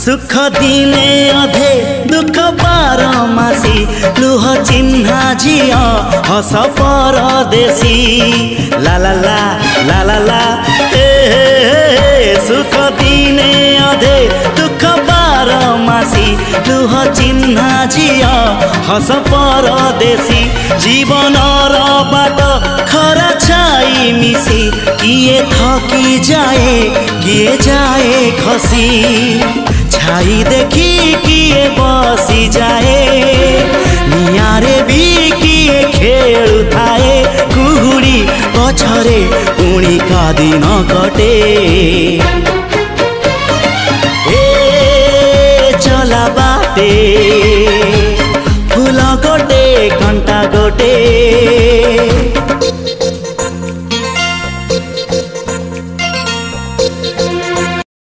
सुख दिने अधे दुख बारमासी लुह चिन्हा झिया हस परदेशी ला ला ला ला ला ला सुख दिने अधे दुख बारमासी लुह चिन्हा झिया हस परदेशी जीवन बाट खरा छाई मिसी किए थकी जाए किए जाए खसी छाई देखी किए बसी जाए नियारे भी किए खेलु थाए कुहुड़ी पछरे पुणी का दिन कटे चला बाटे फूल गोटे घंटा गोटे